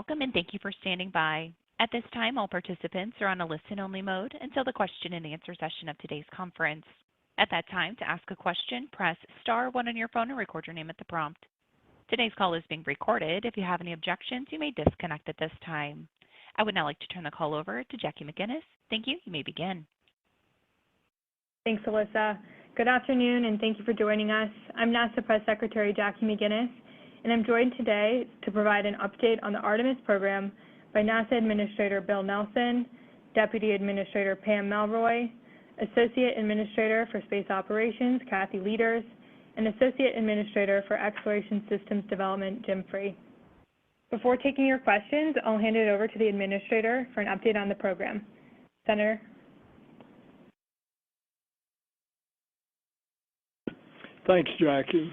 welcome and thank you for standing by. At this time, all participants are on a listen-only mode until the question and answer session of today's conference. At that time, to ask a question, press star 1 on your phone and record your name at the prompt. Today's call is being recorded. If you have any objections, you may disconnect at this time. I would now like to turn the call over to Jackie McGinnis. Thank you. You may begin. Thanks, Alyssa. Good afternoon, and thank you for joining us. I'm NASA Press Secretary Jackie McGinnis, and I'm joined today to provide an update on the Artemis program by NASA Administrator Bill Nelson, Deputy Administrator Pam Melroy, Associate Administrator for Space Operations Kathy Leaders, and Associate Administrator for Exploration Systems Development Jim Free. Before taking your questions, I'll hand it over to the Administrator for an update on the program. Senator. Thanks, Jackie.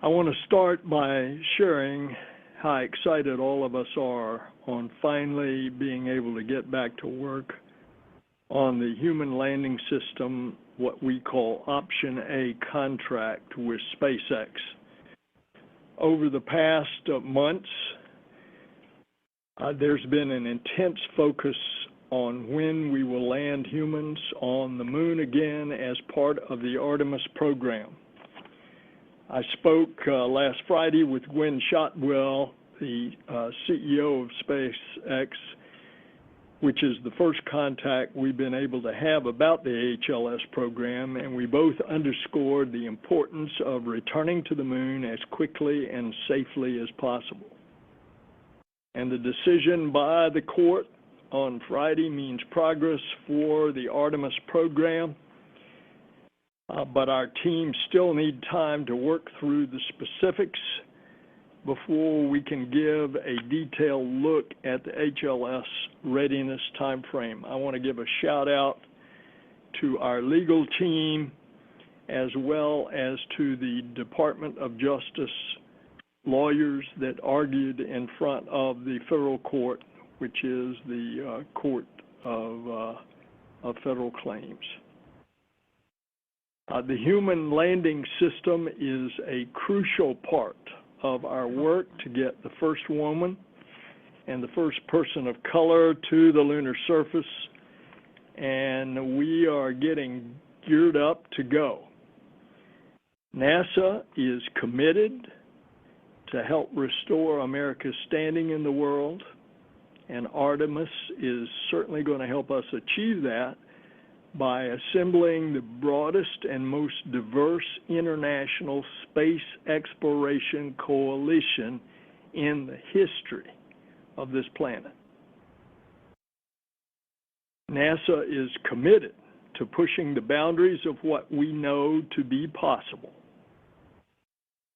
I want to start by sharing how excited all of us are on finally being able to get back to work on the human landing system, what we call Option A contract with SpaceX. Over the past months, there's been an intense focus on when we will land humans on the moon again as part of the Artemis program. I spoke last Friday with Gwen Shotwell, the CEO of SpaceX, which is the first contact we've been able to have about the HLS program, and we both underscored the importance of returning to the moon as quickly and safely as possible. And the decision by the court on Friday means progress for the Artemis program, but our team still need time to work through the specifics before we can give a detailed look at the HLS readiness timeframe. I want to give a shout out to our legal team as well as to the Department of Justice lawyers that argued in front of the federal court, which is the Court of Federal Claims. The human landing system is a crucial part of our work to get the first woman and the first person of color to the lunar surface, and we are getting geared up to go. NASA is committed to help restore America's standing in the world, and Artemis is certainly going to help us achieve that by assembling the broadest and most diverse international space exploration coalition in the history of this planet. NASA is committed to pushing the boundaries of what we know to be possible.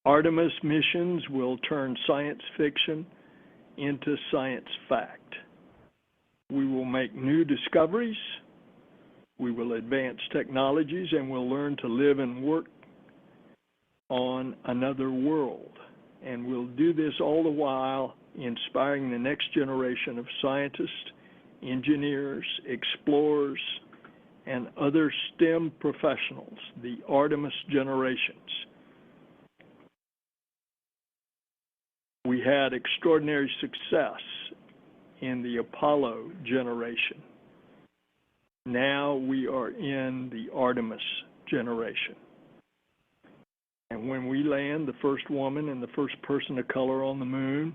Artemis missions will turn science fiction into science fact. We will make new discoveries, we will advance technologies, and we'll learn to live and work on another world. And we'll do this all the while inspiring the next generation of scientists, engineers, explorers, and other STEM professionals, the Artemis generations. We had extraordinary success in the Apollo generation. Now we are in the Artemis generation. And when we land the first woman and the first person of color on the moon,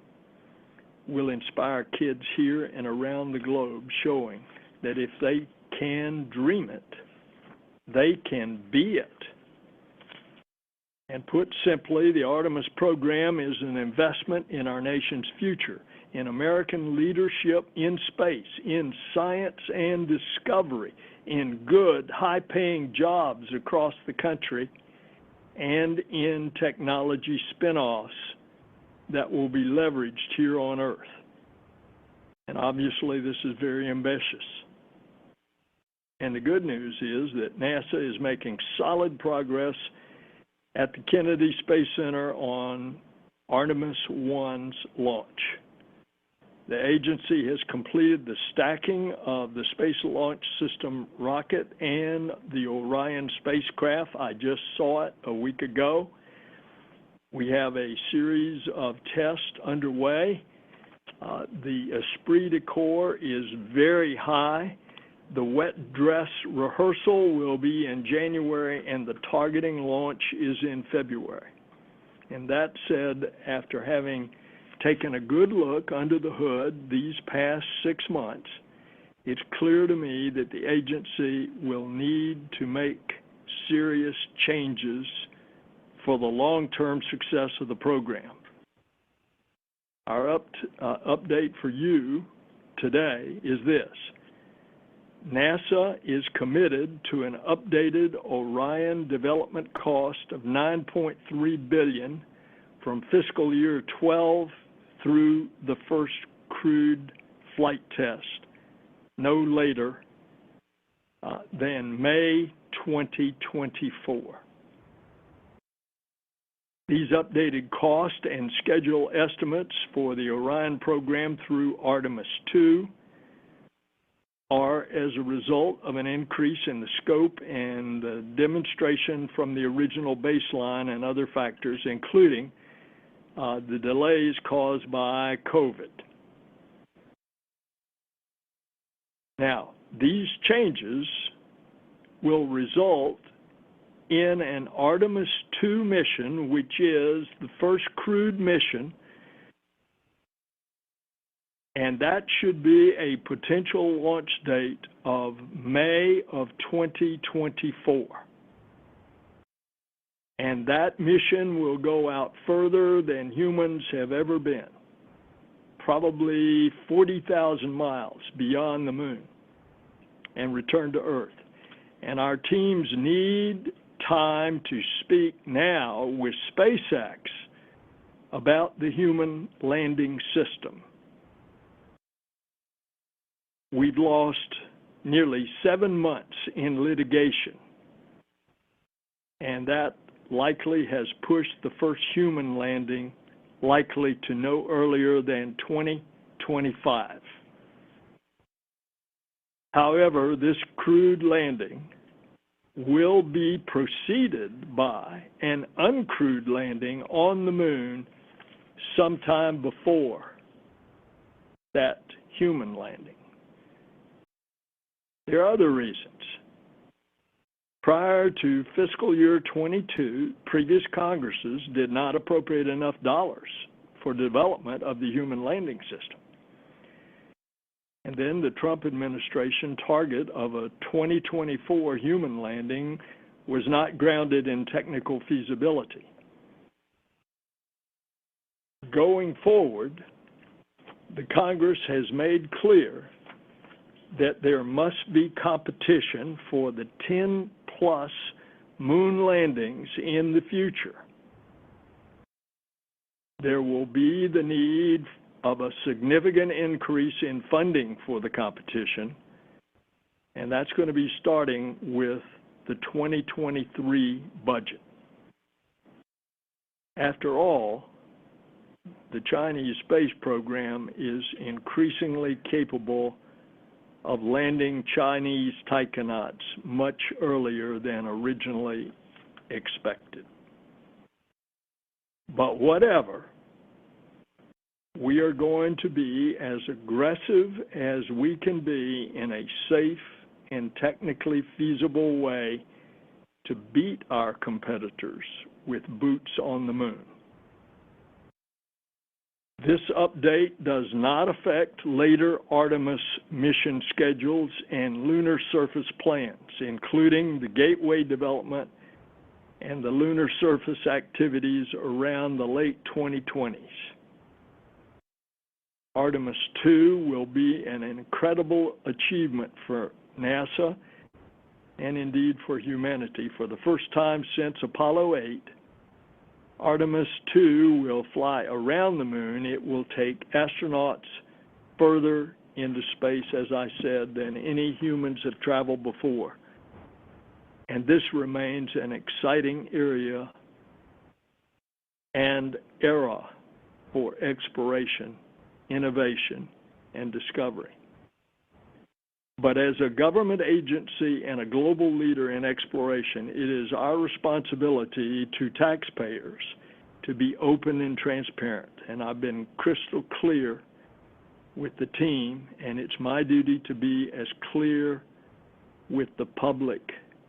we'll inspire kids here and around the globe, showing that if they can dream it, they can be it. And put simply, the Artemis program is an investment in our nation's future, in American leadership in space, in science and discovery, in good, high-paying jobs across the country, and in technology spin-offs that will be leveraged here on Earth. And obviously, this is very ambitious. And the good news is that NASA is making solid progress at the Kennedy Space Center on Artemis 1's launch. The agency has completed the stacking of the Space Launch System rocket and the Orion spacecraft. I just saw it a week ago. We have a series of tests underway, The esprit de corps is very high. The wet dress rehearsal will be in January, and the targeting launch is in February. And that said, after having taken a good look under the hood these past 6 months, it's clear to me that the agency will need to make serious changes for the long-term success of the program. Our update for you today is this. NASA is committed to an updated Orion development cost of $9.3 billion from fiscal year 12 through the first crewed flight test, no later than May 2024. These updated cost and schedule estimates for the Orion program through Artemis II are as a result of an increase in the scope and the demonstration from the original baseline and other factors, including the delays caused by COVID. Now, these changes will result in an Artemis II mission, which is the first crewed mission, and that should be a potential launch date of May of 2024. And that mission will go out further than humans have ever been, probably 40,000 miles beyond the moon, and return to Earth. And our teams need time to speak now with SpaceX about the human landing system. We've lost nearly 7 months in litigation, and that likely has pushed the first human landing likely to no earlier than 2025. However, this crewed landing will be preceded by an uncrewed landing on the moon sometime before that human landing. There are other reasons. Prior to fiscal year 22, previous Congresses did not appropriate enough dollars for development of the human landing system. And then the Trump administration target of a 2024 human landing was not grounded in technical feasibility. Going forward, the Congress has made clear that there must be competition for the 10-plus moon landings in the future. There will be the need of a significant increase in funding for the competition, and that's going to be starting with the 2023 budget. After all, the Chinese space program is increasingly capable of landing Chinese taikonauts much earlier than originally expected. But whatever, we are going to be as aggressive as we can be in a safe and technically feasible way to beat our competitors with boots on the moon. This update does not affect later Artemis mission schedules and lunar surface plans, including the gateway development and the lunar surface activities around the late 2020s. Artemis II will be an incredible achievement for NASA and indeed for humanity. For the first time since Apollo 8, Artemis II will fly around the moon. It will take astronauts further into space, as I said, than any humans have traveled before. And this remains an exciting area and era for exploration, innovation, and discovery. But as a government agency and a global leader in exploration, it is our responsibility to taxpayers to be open and transparent. And I've been crystal clear with the team, and it's my duty to be as clear with the public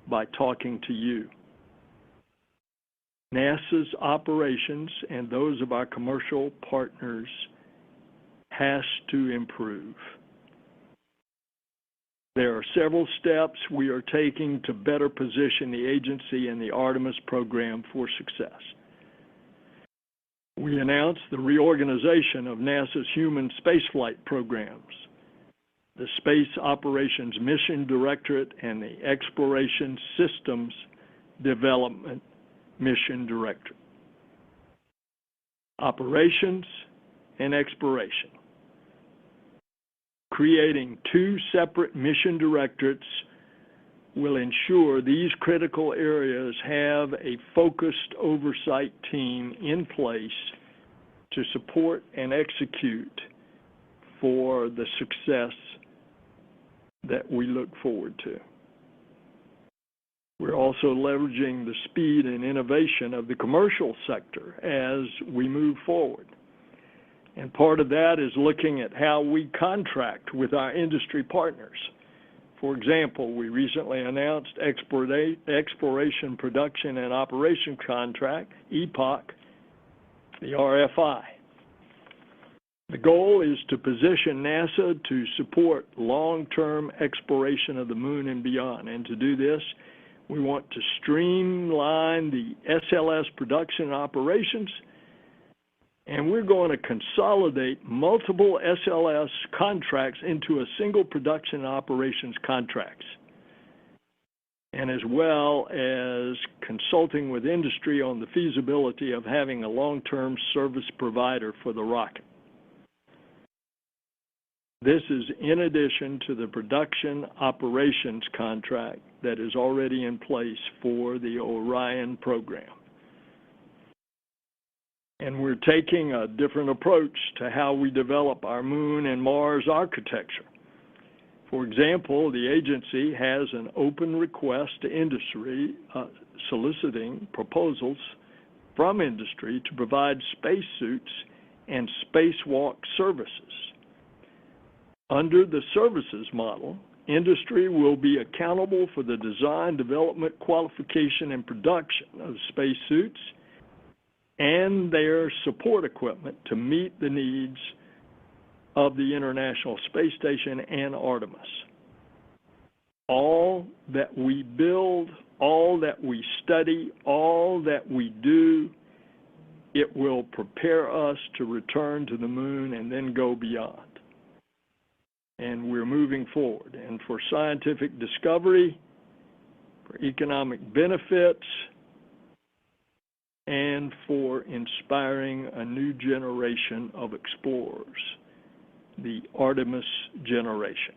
by talking to you. NASA's operations and those of our commercial partners has to improve. There are several steps we are taking to better position the agency and the Artemis program for success. We announced the reorganization of NASA's human spaceflight programs, the Space Operations Mission Directorate and the Exploration Systems Development Mission Directorate. Operations and exploration. Creating two separate mission directorates will ensure these critical areas have a focused oversight team in place to support and execute for the success that we look forward to. We're also leveraging the speed and innovation of the commercial sector as we move forward. And part of that is looking at how we contract with our industry partners. For example, we recently announced Exploration, Production, and Operation Contract, EPOC, the RFI. The goal is to position NASA to support long-term exploration of the moon and beyond. And to do this, we want to streamline the SLS production operations, and we're going to consolidate multiple SLS contracts into a single production operations contracts, and as well as consulting with industry on the feasibility of having a long-term service provider for the rocket. This is in addition to the production operations contract that is already in place for the Orion program. And we're taking a different approach to how we develop our Moon and Mars architecture. For example, the agency has an open request to industry soliciting proposals from industry to provide spacesuits and spacewalk services. Under the services model, industry will be accountable for the design, development, qualification, and production of spacesuits and their support equipment to meet the needs of the International Space Station and Artemis. All that we build, all that we study, all that we do, it will prepare us to return to the moon and then go beyond. And we're moving forward. And for scientific discovery, for economic benefits, and for inspiring a new generation of explorers, the Artemis generation.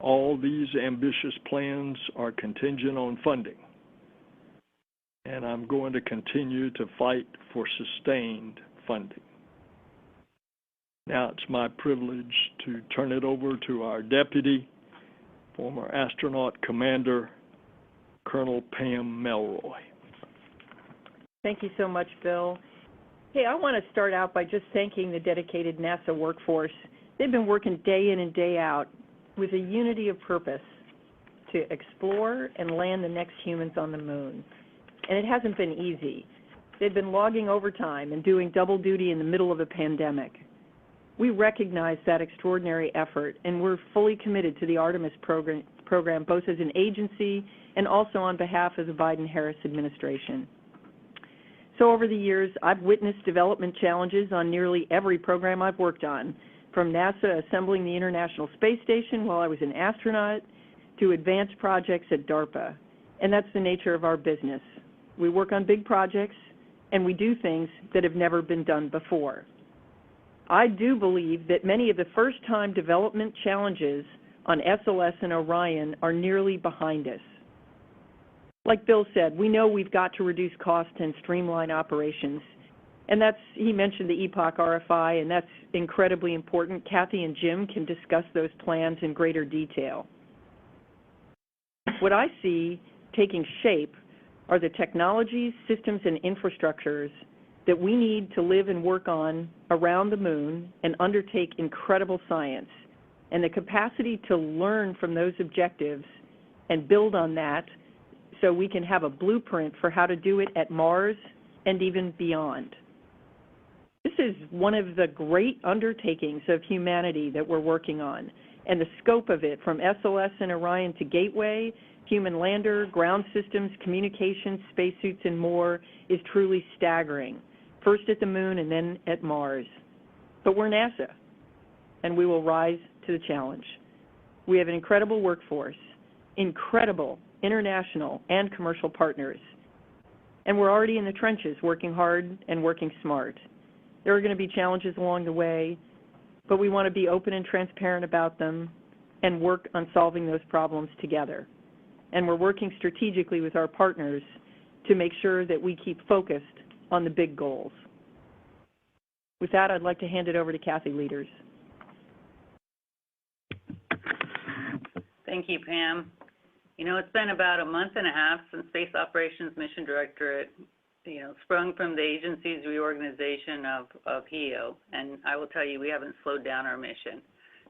All these ambitious plans are contingent on funding, and I'm going to continue to fight for sustained funding. Now it's my privilege to turn it over to our deputy, former astronaut commander, Colonel Pam Melroy. Thank you so much, Bill. Hey, I want to start out by just thanking the dedicated NASA workforce. They've been working day in and day out with a unity of purpose to explore and land the next humans on the moon. And it hasn't been easy. They've been logging overtime and doing double duty in the middle of a pandemic. We recognize that extraordinary effort, and we're fully committed to the Artemis program both as an agency and also on behalf of the Biden-Harris administration. So over the years, I've witnessed development challenges on nearly every program I've worked on, from NASA assembling the International Space Station while I was an astronaut to advanced projects at DARPA. And that's the nature of our business. We work on big projects, and we do things that have never been done before. I do believe that many of the first-time development challenges on SLS and Orion are nearly behind us. Like Bill said, we know we've got to reduce costs and streamline operations. And he mentioned the EPOC RFI, and that's incredibly important. Kathy and Jim can discuss those plans in greater detail. What I see taking shape are the technologies, systems, and infrastructures that we need to live and work on around the moon and undertake incredible science, and the capacity to learn from those objectives and build on that so we can have a blueprint for how to do it at Mars and even beyond. This is one of the great undertakings of humanity that we're working on, and the scope of it, from SLS and Orion to Gateway, human lander, ground systems, communications, spacesuits, and more, is truly staggering, first at the moon and then at Mars. But we're NASA, and we will rise to the challenge. We have an incredible workforce, incredible international and commercial partners, and we're already in the trenches working hard and working smart. There are going to be challenges along the way, but we want to be open and transparent about them and work on solving those problems together. And we're working strategically with our partners to make sure that we keep focused on the big goals. With that, I'd like to hand it over to Kathy Leaders. Thank you, Pam. You know, it's been about a month and a half since Space Operations Mission Directorate, sprung from the agency's reorganization of HEO, and I will tell you, we haven't slowed down our mission.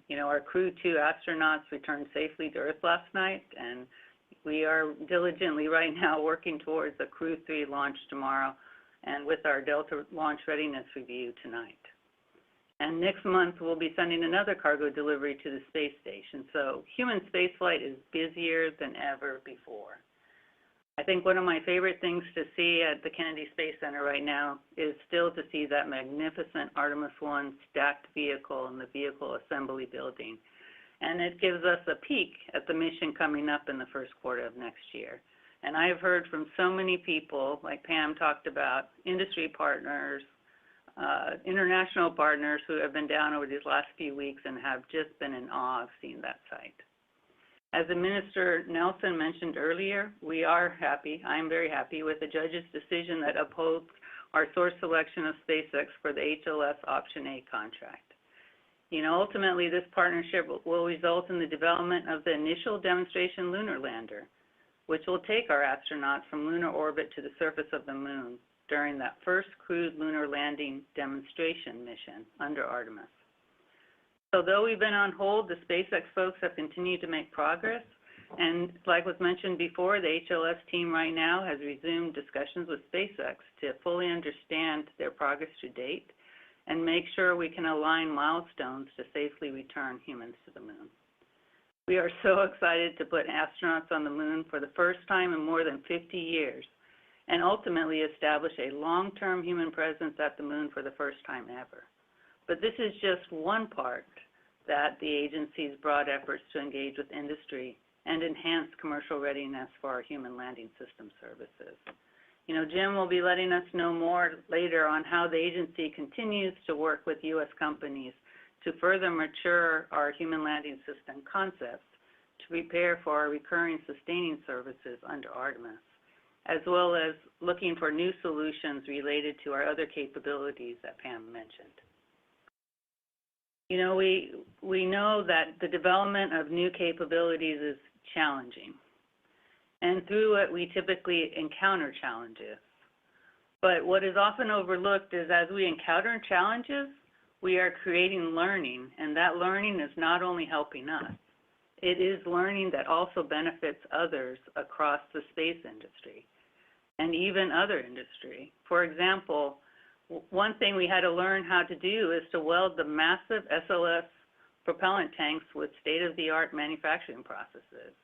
You know, our Crew 2 astronauts returned safely to Earth last night, and we are diligently right now working towards a Crew 3 launch tomorrow, and with our Delta launch readiness review tonight. And next month, we'll be sending another cargo delivery to the space station. So human spaceflight is busier than ever before. I think one of my favorite things to see at the Kennedy Space Center right now is still to see that magnificent Artemis 1 stacked vehicle in the vehicle assembly building. And it gives us a peek at the mission coming up in the first quarter of next year. And I've heard from so many people, like Pam talked about, industry partners, international partners who have been down over these last few weeks and have just been in awe of seeing that site. As Minister Nelson mentioned earlier, we are happy, I am very happy with the judge's decision that upholds our source selection of SpaceX for the HLS Option A contract. You know, ultimately this partnership will result in the development of the initial demonstration lunar lander, which will take our astronauts from lunar orbit to the surface of the moon during that first crewed lunar landing demonstration mission under Artemis. So though we've been on hold, the SpaceX folks have continued to make progress, and like was mentioned before, the HLS team right now has resumed discussions with SpaceX to fully understand their progress to date and make sure we can align milestones to safely return humans to the moon. We are so excited to put astronauts on the moon for the first time in more than 50 years and ultimately establish a long-term human presence at the moon for the first time ever. But this is just one part that the agency's broad efforts to engage with industry and enhance commercial readiness for our human landing system services. You know, Jim will be letting us know more later on how the agency continues to work with U.S. companies to further mature our human landing system concepts to prepare for our recurring sustaining services under Artemis, as well as looking for new solutions related to our other capabilities that Pam mentioned. You know, we know that the development of new capabilities is challenging, and through it we typically encounter challenges. But what is often overlooked is as we encounter challenges, we are creating learning, and that learning is not only helping us, it is learning that also benefits others across the space industry and even other industry. For example, one thing we had to learn how to do is to weld the massive SLS propellant tanks with state-of-the-art manufacturing processes.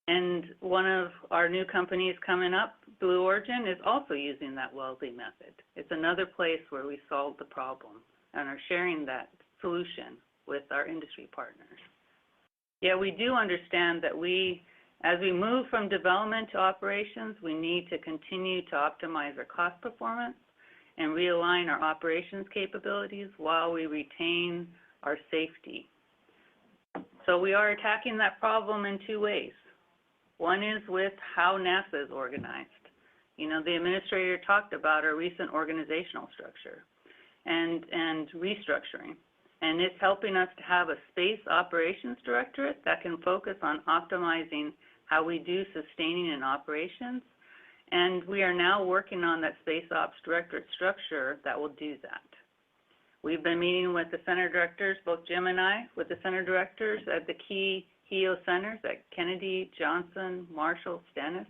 And one of our new companies coming up, Blue Origin, is also using that welding method. It's another place where we solve the problem and are sharing that solution with our industry partners. Yeah, we do understand that as we move from development to operations, we need to continue to optimize our cost performance and realign our operations capabilities while we retain our safety. So we are attacking that problem in two ways. One is with how NASA is organized. You know, the administrator talked about our recent organizational structure and restructuring. And it's helping us to have a space operations directorate that can focus on optimizing how we do sustaining and operations And we are now working on that Space Ops Directorate structure that will do that. We've been meeting with the center directors, both Jim and I, with the center directors at the key HEO centers at Kennedy, Johnson, Marshall, Stennis,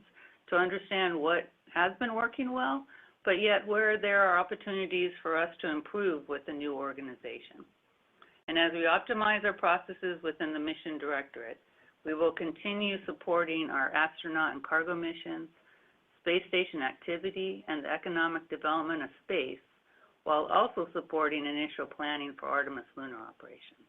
to understand what has been working well, but yet where there are opportunities for us to improve with the new organization. And as we optimize our processes within the Mission Directorate, we will continue supporting our astronaut and cargo missions, space station activity, and the economic development of space, while also supporting initial planning for Artemis lunar operations.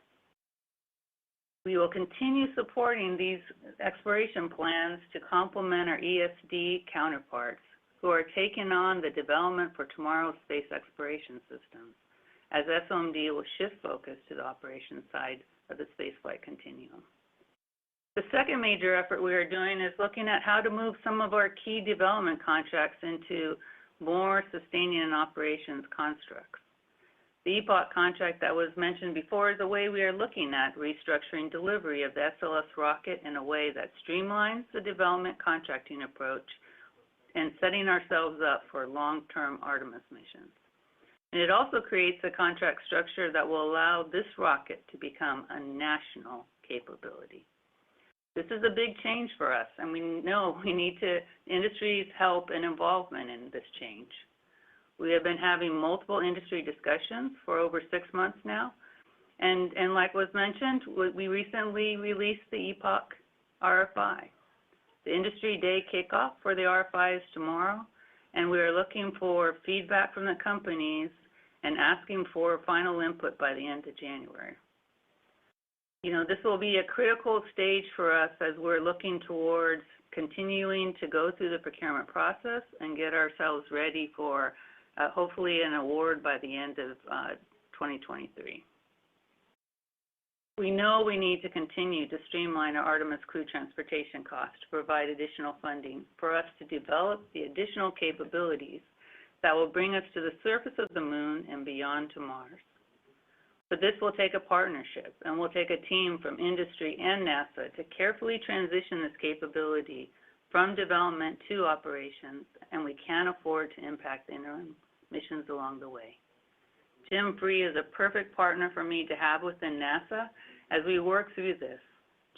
We will continue supporting these exploration plans to complement our ESD counterparts who are taking on the development for tomorrow's space exploration systems, as SOMD will shift focus to the operations side of the spaceflight continuum. The second major effort we are doing is looking at how to move some of our key development contracts into more sustaining and operations constructs. The EPOC contract that was mentioned before is a way we are looking at restructuring delivery of the SLS rocket in a way that streamlines the development contracting approach and setting ourselves up for long-term Artemis missions. And it also creates a contract structure that will allow this rocket to become a national capability. This is a big change for us, and we know we need industry's help and involvement in this change. We have been having multiple industry discussions for over 6 months now, and like was mentioned, we recently released the EPOC RFI. The industry day kickoff for the RFI is tomorrow, and we are looking for feedback from the companies and asking for final input by the end of January. You know, this will be a critical stage for us as we're looking towards continuing to go through the procurement process and get ourselves ready for hopefully an award by the end of 2023. We know we need to continue to streamline our Artemis crew transportation costs to provide additional funding for us to develop the additional capabilities that will bring us to the surface of the moon and beyond to Mars. But this will take a partnership and will take a team from industry and NASA to carefully transition this capability from development to operations, and we can't afford to impact the interim missions along the way. Jim Free is a perfect partner for me to have within NASA as we work through this.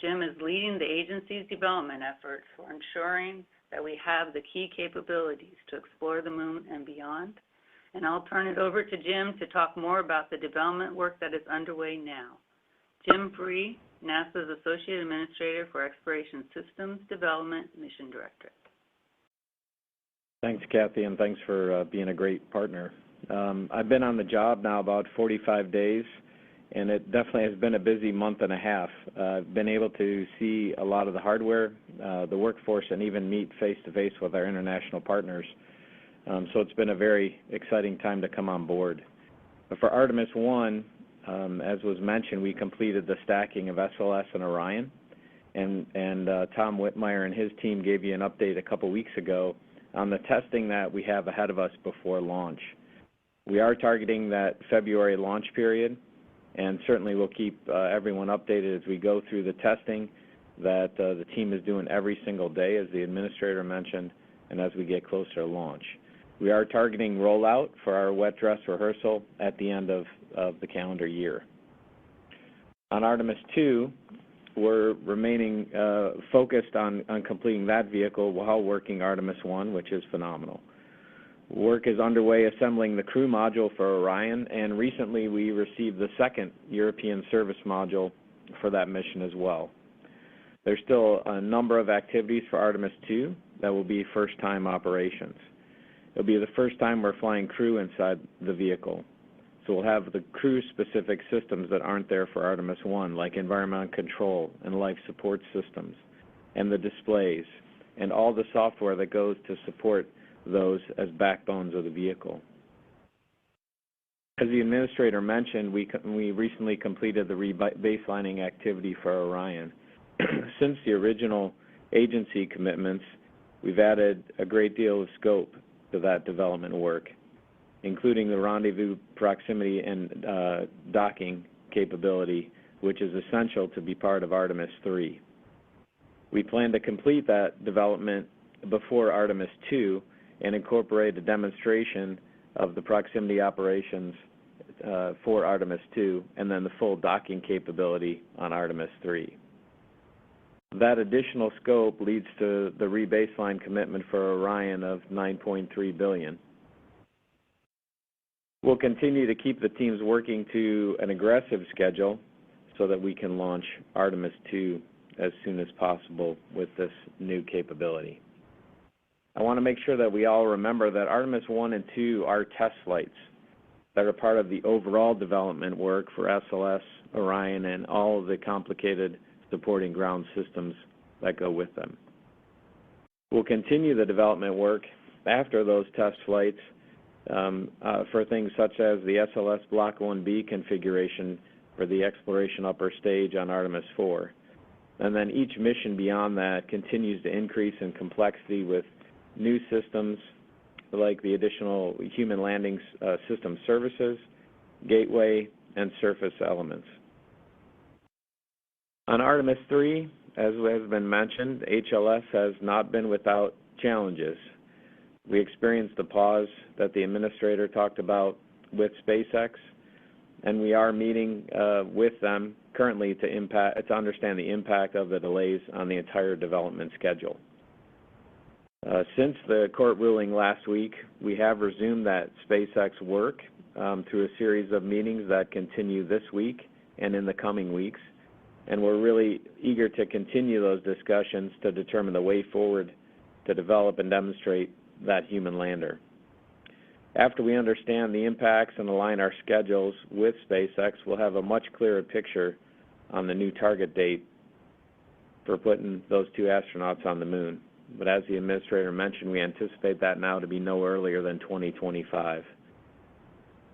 Jim is leading the agency's development efforts for ensuring that we have the key capabilities to explore the moon and beyond. And I'll turn it over to Jim to talk more about the development work that is underway now. Jim Free, NASA's Associate Administrator for Exploration Systems Development, Mission Directorate. Thanks, Kathy, and thanks for being a great partner. I've been on the job now about 45 days, and it definitely has been a busy month and a half. I've been able to see a lot of the hardware, the workforce, and even meet face-to-face with our international partners. So it's been a very exciting time to come on board. But for Artemis 1, as was mentioned, we completed the stacking of SLS and Orion, and Tom Whitmire and his team gave you an update a couple weeks ago on the testing that we have ahead of us before launch. We are targeting that February launch period, and certainly we'll keep everyone updated as we go through the testing that the team is doing every single day, as the administrator mentioned, and as we get closer to launch. We are targeting rollout for our wet dress rehearsal at the end of the calendar year. On Artemis 2, we're remaining focused on completing that vehicle while working Artemis 1, which is phenomenal. Work is underway assembling the crew module for Orion, and recently we received the second European service module for that mission as well. There's still a number of activities for Artemis 2 that will be first-time operations. It'll be the first time we're flying crew inside the vehicle. So we'll have the crew-specific systems that aren't there for Artemis 1, like environmental control and life support systems, and the displays, and all the software that goes to support those as backbones of the vehicle. As the administrator mentioned, we recently completed the rebaselining activity for Orion. Since the original agency commitments, we've added a great deal of scope to that development work, including the rendezvous proximity and docking capability, which is essential to be part of Artemis 3. We plan to complete that development before Artemis 2 and incorporate a demonstration of the proximity operations for Artemis 2 and then the full docking capability on Artemis 3. That additional scope leads to the rebaseline commitment for Orion of $9.3 billion. We'll continue to keep the teams working to an aggressive schedule so that we can launch Artemis 2 as soon as possible with this new capability. I want to make sure that we all remember that Artemis 1 and 2 are test flights that are part of the overall development work for SLS, Orion, and all of the complicated supporting ground systems that go with them. We'll continue the development work after those test flights for things such as the SLS Block 1B configuration for the exploration upper stage on Artemis 4. And then each mission beyond that continues to increase in complexity with new systems like the additional human landing system services, gateway, and surface elements. On Artemis 3, as has been mentioned, HLS has not been without challenges. We experienced the pause that the administrator talked about with SpaceX, and we are meeting with them currently to understand the impact of the delays on the entire development schedule. Since the court ruling last week, we have resumed that SpaceX work through a series of meetings that continue this week and in the coming weeks, and we're really eager to continue those discussions to determine the way forward to develop and demonstrate that human lander. After we understand the impacts and align our schedules with SpaceX, we'll have a much clearer picture on the new target date for putting those 2 astronauts on the moon. But as the administrator mentioned, we anticipate that now to be no earlier than 2025.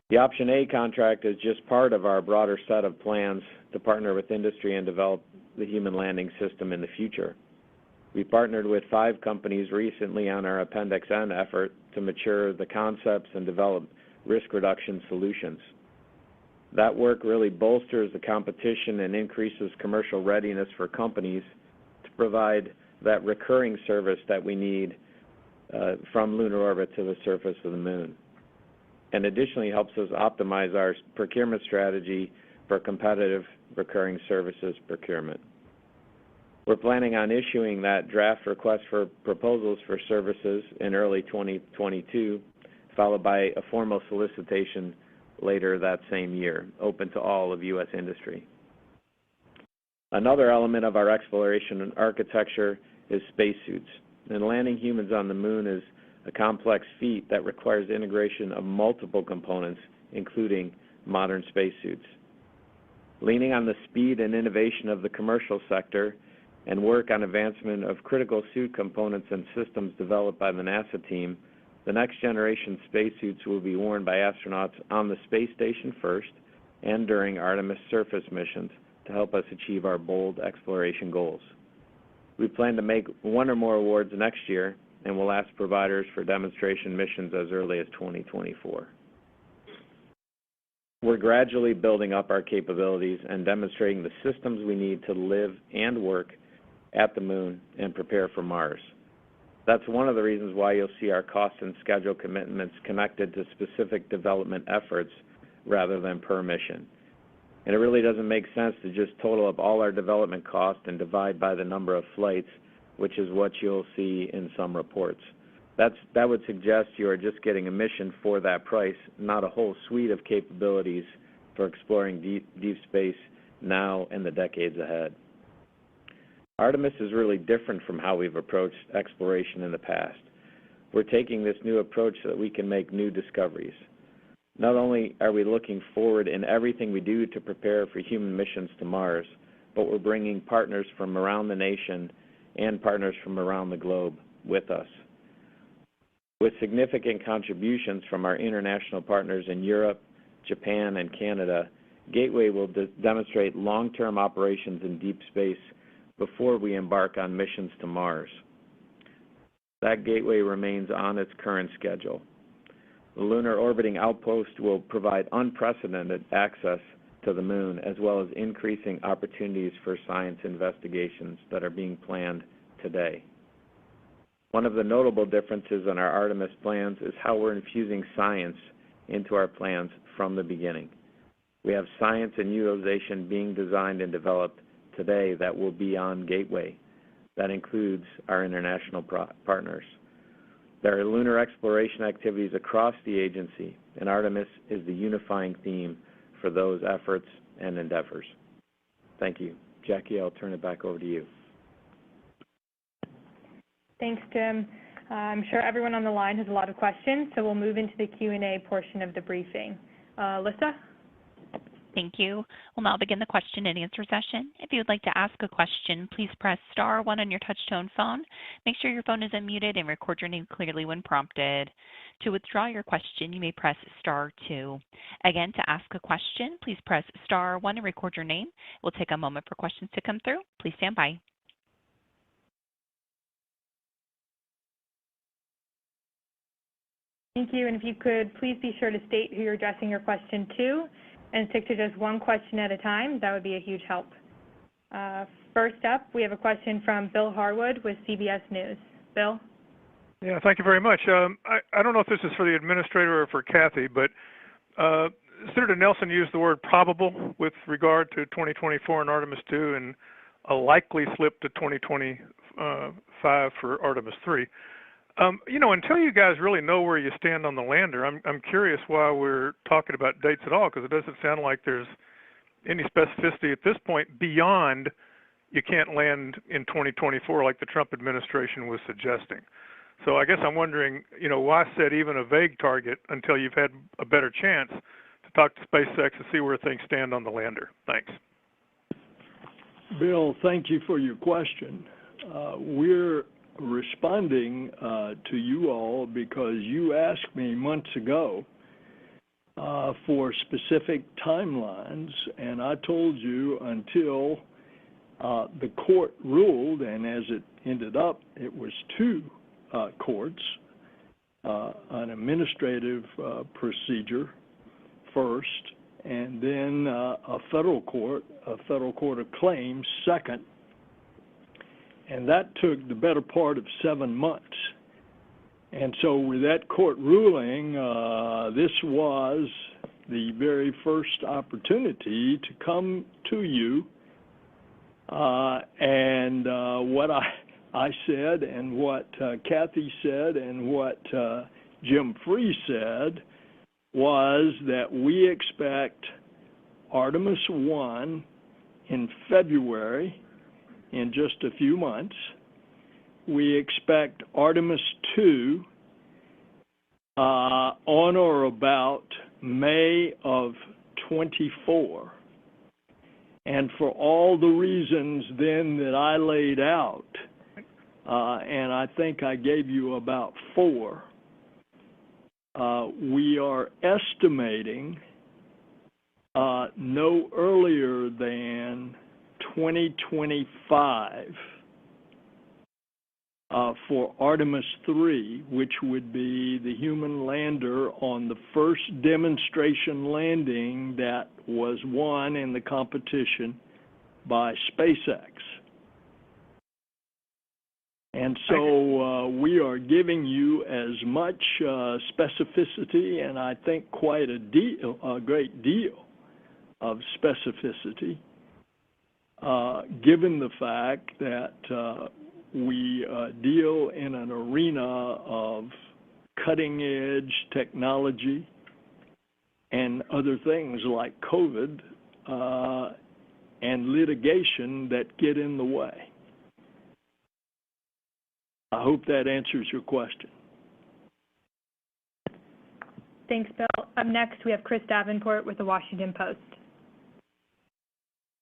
The Option A contract is just part of our broader set of plans to partner with industry and develop the human landing system in the future. We partnered with 5 companies recently on our Appendix N effort to mature the concepts and develop risk reduction solutions. That work really bolsters the competition and increases commercial readiness for companies to provide that recurring service that we need from lunar orbit to the surface of the moon. And additionally helps us optimize our procurement strategy for competitive recurring services procurement. We're planning on issuing that draft request for proposals for services in early 2022, followed by a formal solicitation later that same year, open to all of U.S. industry. Another element of our exploration and architecture is spacesuits. And landing humans on the moon is a complex feat that requires integration of multiple components, including modern spacesuits. Leaning on the speed and innovation of the commercial sector and work on advancement of critical suit components and systems developed by the NASA team, the next generation spacesuits will be worn by astronauts on the space station first and during Artemis surface missions to help us achieve our bold exploration goals. We plan to make 1 or more awards next year, and we'll ask providers for demonstration missions as early as 2024. We're gradually building up our capabilities and demonstrating the systems we need to live and work at the moon and prepare for Mars. That's one of the reasons why you'll see our cost and schedule commitments connected to specific development efforts rather than per mission. And it really doesn't make sense to just total up all our development costs and divide by the number of flights, which is what you'll see in some reports. That would suggest you are just getting a mission for that price, not a whole suite of capabilities for exploring deep space now and the decades ahead. Artemis is really different from how we've approached exploration in the past. We're taking this new approach so that we can make new discoveries. Not only are we looking forward in everything we do to prepare for human missions to Mars, but we're bringing partners from around the nation and partners from around the globe with us. With significant contributions from our international partners in Europe, Japan, and Canada, Gateway will demonstrate long-term operations in deep space before we embark on missions to Mars. That Gateway remains on its current schedule. The Lunar Orbiting Outpost will provide unprecedented access to the moon, as well as increasing opportunities for science investigations that are being planned today. One of the notable differences in our Artemis plans is how we're infusing science into our plans from the beginning. We have science and utilization being designed and developed today that will be on Gateway. That includes our international partners. There are lunar exploration activities across the agency, and Artemis is the unifying theme for those efforts and endeavors. Thank you. Jackie, I'll turn it back over to you. Thanks, Jim. I'm sure everyone on the line has a lot of questions, so we'll move into the Q&A portion of the briefing. Alyssa? Thank you. We'll now begin the question and answer session. If you would like to ask a question, please press star 1 on your touch-tone phone. Make sure your phone is unmuted and record your name clearly when prompted. To withdraw your question, you may press star 2. Again, to ask a question, please press star 1 and record your name. We'll take a moment for questions to come through. Please stand by. Thank you, and if you could please be sure to state who you're addressing your question to, and stick to just one question at a time. That would be a huge help. First up, we have a question from Bill Harwood with CBS News. Bill? Yeah, thank you very much. I don't know if this is for the administrator or for Kathy, but Senator Nelson used the word probable with regard to 2024 and Artemis 2 and a likely slip to 2025 for Artemis 3. You know, until you guys really know where you stand on the lander, I'm curious why we're talking about dates at all, because it doesn't sound like there's any specificity at this point beyond you can't land in 2024 like the Trump administration was suggesting. So I guess I'm wondering, you know, why set even a vague target until you've had a better chance to talk to SpaceX and see where things stand on the lander? Thanks. Bill, thank you for your question. We're responding to you all because you asked me months ago for specific timelines, and I told you until the court ruled, and as it ended up, it was two courts, an administrative procedure first, and then a federal court of claims second. And that took the better part of 7 months. And so with that court ruling, this was the very first opportunity to come to you. And what I said and what Kathy said and what Jim Free said was that we expect Artemis 1 in February, in just a few months. We expect Artemis 2 on or about May of 24. And for all the reasons then that I laid out, and I think I gave you about 4, we are estimating no earlier than 2025 for Artemis 3, which would be the human lander on the first demonstration landing that was won in the competition by SpaceX. And so we are giving you as much specificity, and I think quite a great deal of specificity, given the fact that we deal in an arena of cutting-edge technology and other things like COVID and litigation that get in the way. I hope that answers your question. Thanks, Bill. Up next, we have Chris Davenport with the Washington Post.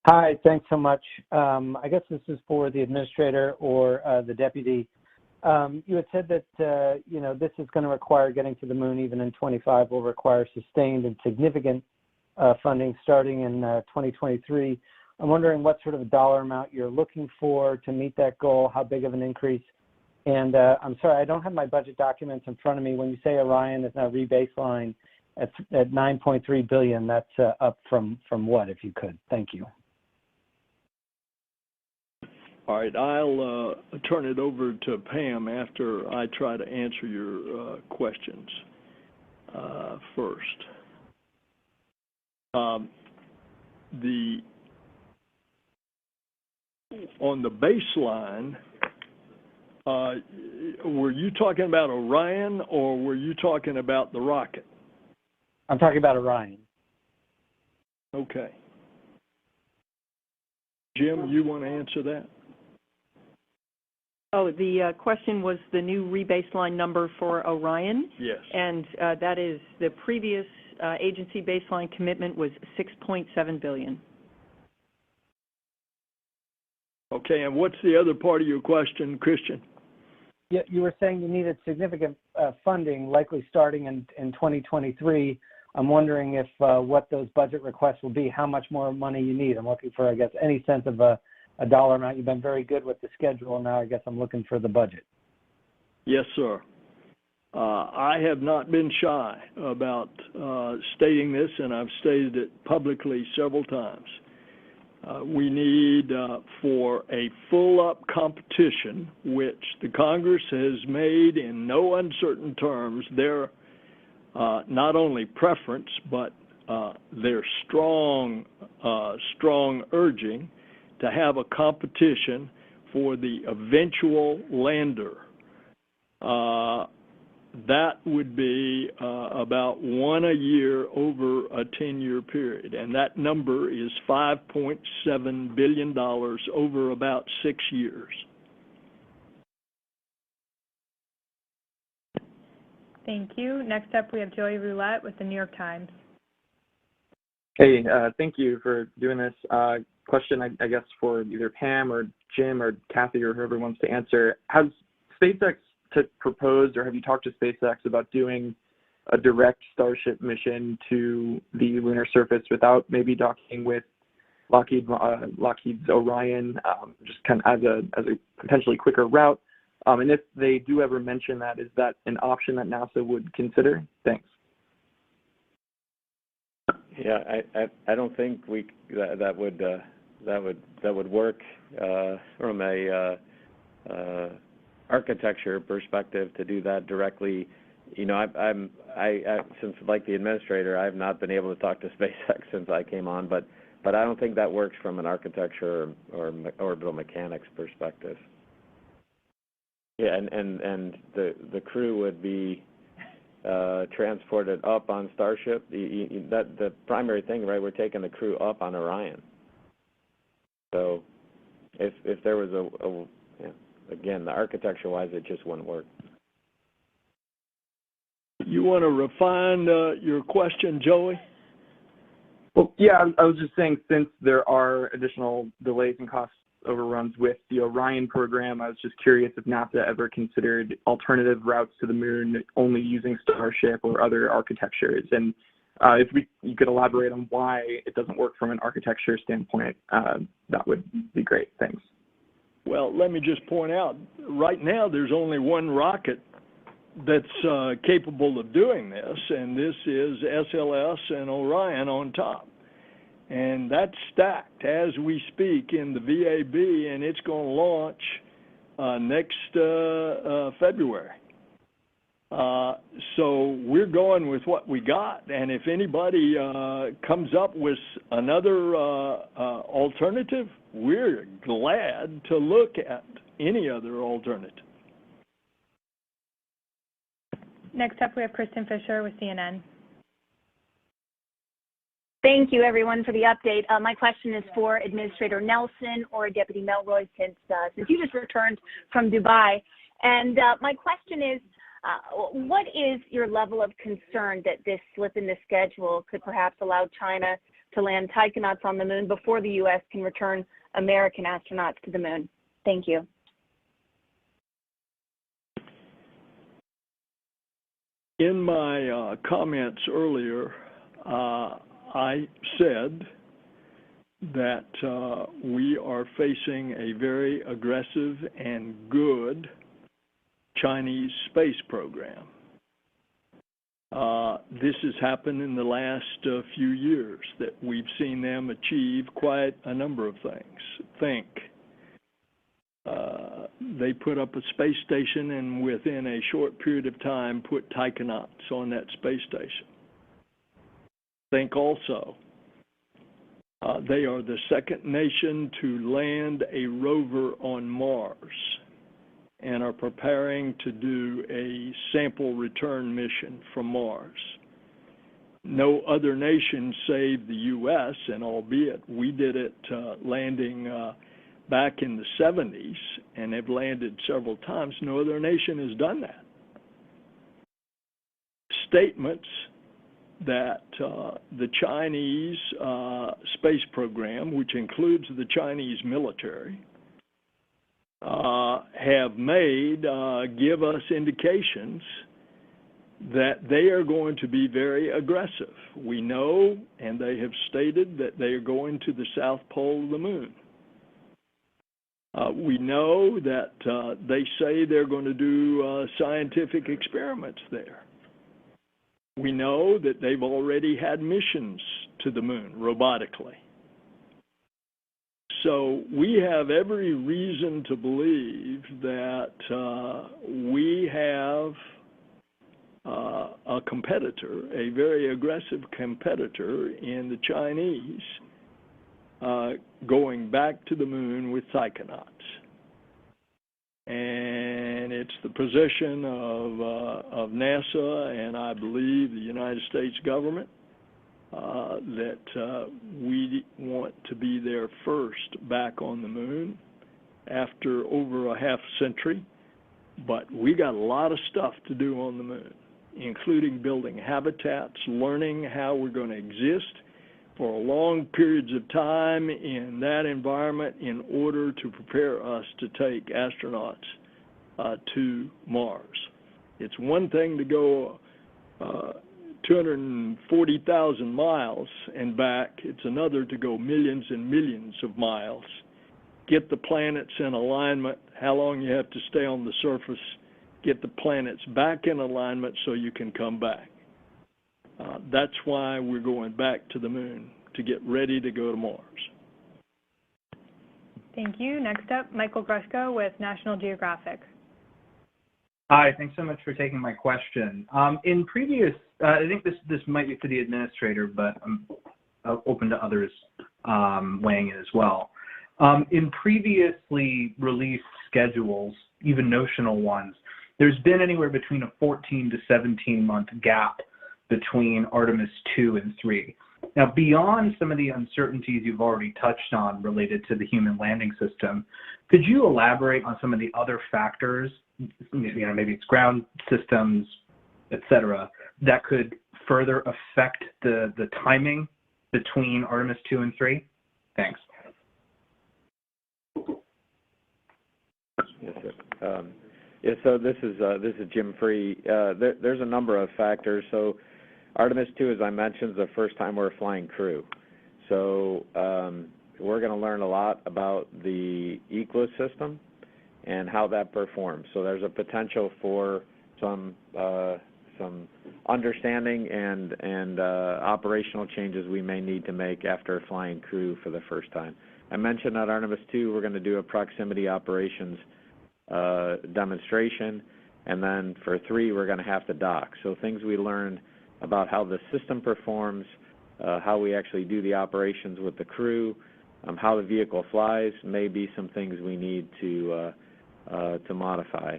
Hi, thanks so much. I guess this is for the administrator or the deputy. You had said that, you know, this is going to require getting to the moon even in 25 will require sustained and significant funding starting in 2023. I'm wondering what sort of a dollar amount you're looking for to meet that goal, how big of an increase. And I'm sorry, I don't have my budget documents in front of me. When you say Orion is now rebaseline at $9.3 billion, that's up from what, if you could? Thank you. All right, I'll turn it over to Pam after I try to answer your questions first. On the baseline, were you talking about Orion or were you talking about the rocket? I'm talking about Orion. Okay. Jim, you want to answer that? Oh, the question was the new rebaseline number for Orion? Yes. And that is the previous agency baseline commitment was $6.7 billion. Okay, and what's the other part of your question, Christian? Yeah, you were saying you needed significant funding, likely starting in 2023. I'm wondering if what those budget requests will be, how much more money you need. I'm looking for, I guess, any sense of a dollar amount. You've been very good with the schedule. Now I guess I'm looking for the budget. Yes, sir. I have not been shy about stating this, and I've stated it publicly several times. We need for a full-up competition, which the Congress has made in no uncertain terms their not only preference, but their strong urging to have a competition for the eventual lander. That would be about one a year over a 10-year period, and that number is $5.7 billion over about 6 years. Thank you. Next up, we have Joey Roulette with the New York Times. Hey, thank you for doing this. Question, I guess, for either Pam or Jim or Kathy or whoever wants to answer. Has SpaceX proposed, or have you talked to SpaceX about doing a direct Starship mission to the lunar surface without maybe docking with Lockheed's Orion, just kind of as a potentially quicker route? And if they do ever mention that, is that an option that NASA would consider? Thanks. Yeah, I don't think that would work from a architecture perspective to do that directly. You know, I since, like the administrator, I've not been able to talk to SpaceX since I came on, but I don't think that works from an architecture or orbital mechanics perspective. Yeah, and the crew would be transported up on Starship. The primary thing, right? We're taking the crew up on Orion. So, if there was again, the architecture-wise, it just wouldn't work. You want to refine your question, Joey? Well, yeah, I was just saying, since there are additional delays and cost overruns with the Orion program, I was just curious if NASA ever considered alternative routes to the moon only using Starship or other architectures. And if you could elaborate on why it doesn't work from an architecture standpoint, that would be great. Thanks. Well, let me just point out, right now there's only one rocket that's capable of doing this, and this is SLS and Orion on top. And that's stacked as we speak in the VAB, and it's going to launch next February. So we're going with what we got, and if anybody comes up with another alternative, we're glad to look at any other alternative. Next up, we have Kristen Fisher with CNN. Thank you, everyone, for the update. My question is for Administrator Nelson or Deputy Melroy, since you just returned from Dubai. And my question is, what is your level of concern that this slip in the schedule could perhaps allow China to land taikonauts on the moon before the U.S. can return American astronauts to the moon? Thank you. In my comments earlier, I said that we are facing a very aggressive and good Chinese space program. This has happened in the last few years, that we've seen them achieve quite a number of things. Think they put up a space station and within a short period of time put taikonauts on that space station. Think also, they are the second nation to land a rover on Mars and are preparing to do a sample return mission from Mars. No other nation save the U.S., and albeit we did it landing back in the 70s and have landed several times, no other nation has done that. Statements that the Chinese space program, which includes the Chinese military, have made give us indications that they are going to be very aggressive. We know, and they have stated, that they are going to the South Pole of the Moon. We know that they say they're going to do scientific experiments there. We know that they've already had missions to the moon robotically. So we have every reason to believe that we have a competitor, a very aggressive competitor in the Chinese, going back to the moon with taikonauts. And it's the position of NASA and I believe the United States government that we want to be there first back on the moon after over a half century. But we got a lot of stuff to do on the moon, including building habitats, learning how we're going to exist for long periods of time in that environment in order to prepare us to take astronauts to Mars. It's one thing to go 240,000 miles and back. It's another to go millions and millions of miles, get the planets in alignment, how long you have to stay on the surface, get the planets back in alignment so you can come back. That's why we're going back to the moon, to get ready to go to Mars. Thank you. Next up, Michael Grushko with National Geographic. Hi, thanks so much for taking my question. In previous, I think this might be for the administrator, but I'm open to others weighing in as well. In previously released schedules, even notional ones, there's been anywhere between a 14 to 17-month gap between Artemis 2 and 3. Now, beyond some of the uncertainties you've already touched on related to the human landing system, could you elaborate on some of the other factors, maybe it's ground systems, et cetera, that could further affect the timing between Artemis 2 and 3? Thanks. Yes, sir. So this is Jim Free. There's a number of factors. So Artemis 2, as I mentioned, is the first time we're flying crew. So we're going to learn a lot about the ecosystem and how that performs. So there's a potential for some understanding and operational changes we may need to make after flying crew for the first time. I mentioned at Artemis 2 we're going to do a proximity operations demonstration, and then for 3 we're going to have to dock. So things we learn about how the system performs, how we actually do the operations with the crew, how the vehicle flies, may be some things we need to modify.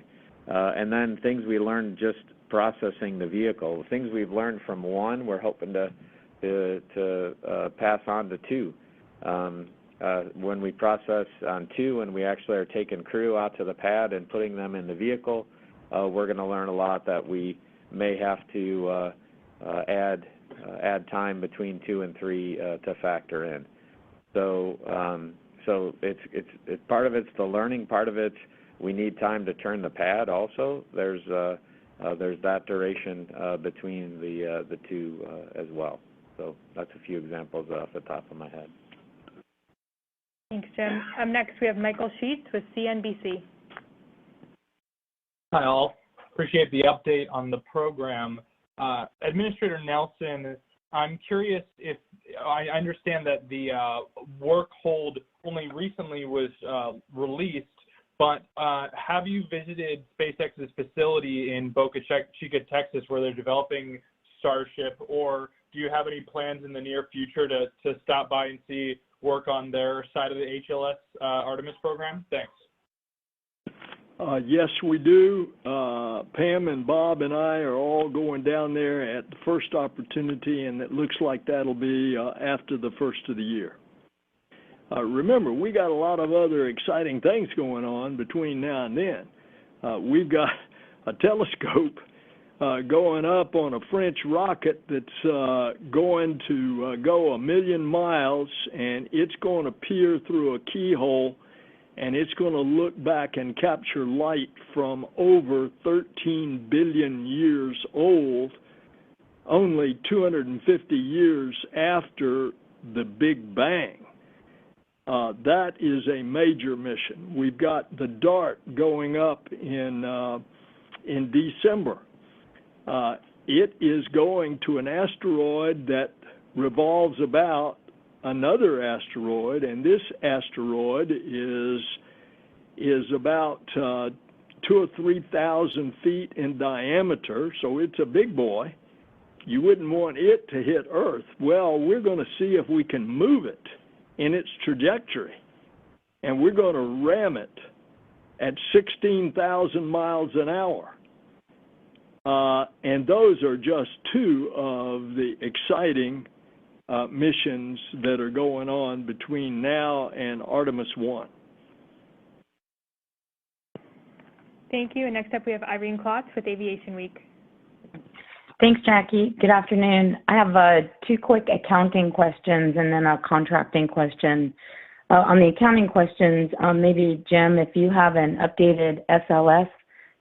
And then things we learn just processing the vehicle. The things we've learned from 1, we're hoping to pass on to 2. When we process on 2 and we actually are taking crew out to the pad and putting them in the vehicle, we're going to learn a lot that we may have to add time between 2 and 3 to factor in. So it's part of it's the learning, part of it's we need time to turn the pad also. There's that duration between the 2 as well. So that's a few examples off the top of my head. Thanks, Jim. Next, we have Michael Sheets with CNBC. Hi, all. Appreciate the update on the program. Administrator Nelson, I'm curious if I understand that the work hold only recently was released, but have you visited SpaceX's facility in Boca Chica, Texas, where they're developing Starship, or do you have any plans in the near future to stop by and see work on their side of the HLS Artemis program? Thanks. Yes, we do. Pam and Bob and I are all going down there at the first opportunity, and it looks like that'll be after the first of the year. Remember, we got a lot of other exciting things going on between now and then. We've got a telescope going up on a French rocket that's going to go 1 million miles, and it's going to peer through a keyhole, and it's going to look back and capture light from over 13 billion years old, only 250 years after the Big Bang. That is a major mission. We've got the DART going up in December. It is going to an asteroid that revolves about another asteroid, and this asteroid is about 2,000 or 3,000 feet in diameter, so it's a big boy. You wouldn't want it to hit Earth. Well, we're going to see if we can move it in its trajectory, and we're going to ram it at 16,000 miles an hour. And those are just two of the exciting missions that are going on between now and Artemis 1. Thank you. And next up, we have Irene Klotz with Aviation Week. Thanks, Jackie. Good afternoon. I have 2 quick accounting questions and then a contracting question. On the accounting questions, maybe, Jim, if you have an updated SLS